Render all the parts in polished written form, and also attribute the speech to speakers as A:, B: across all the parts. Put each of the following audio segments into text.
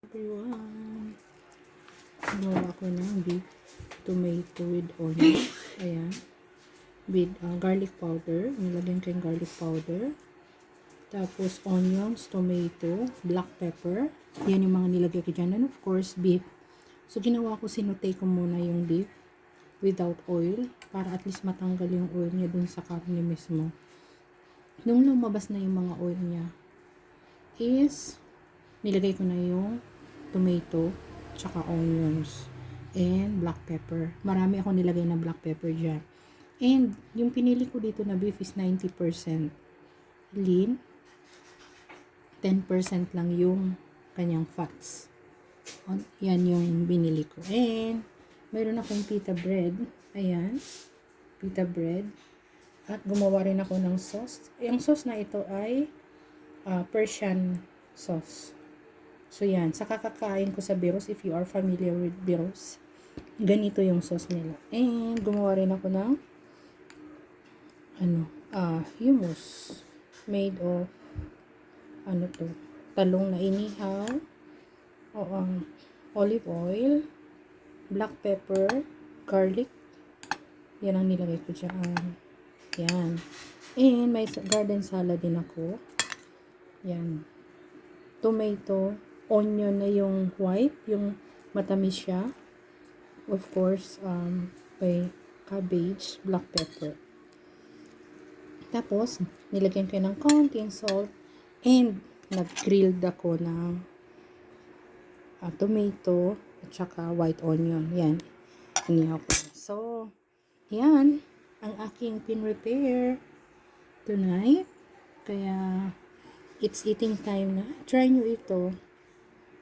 A: Everyone, gawa ko ng beef tomato with onion. Ayan. With garlic powder. Nilagyan ko yung garlic powder. Tapos onions, tomato, black pepper. Yan yung mga nilagay ko dyan. And of course, beef. So, ginawa ko, sinutay ko muna yung beef without oil para at least matanggal yung oil niya dun sa karne mismo. Nung lumabas na yung mga oil niya, is nilagay ko na yung tomato, tsaka onions, and black pepper. Marami ako nilagay na black pepper dyan. And, yung pinili ko dito na beef is 90% lean, 10% lang yung kanyang fats. Yan yung binili ko. And, mayroon akong pita bread. Ayan, pita bread. At gumawa rin ako ng sauce. Yung sauce na ito ay Persian sauce. So, yan. Sa kakakain ko sa Biros, if you are familiar with Biros, ganito yung sauce nila. And, gumawa rin ako ng hummus. Made of, talong na inihaw, olive oil, black pepper, garlic. Yan ang nilagay ko dyan. Yan. And, may garden salad din ako. Yan. Tomato, onion na yung white, yung matamis siya. Of course, may cabbage, black pepper. Tapos, nilagyan ko ng konting salt and nag-grilled ako ng tomato at saka white onion. Yan. Inihaw ko. So, yan ang aking pin-repair tonight. Kaya, it's eating time na. Try nyo ito.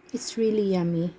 A: It's really yummy.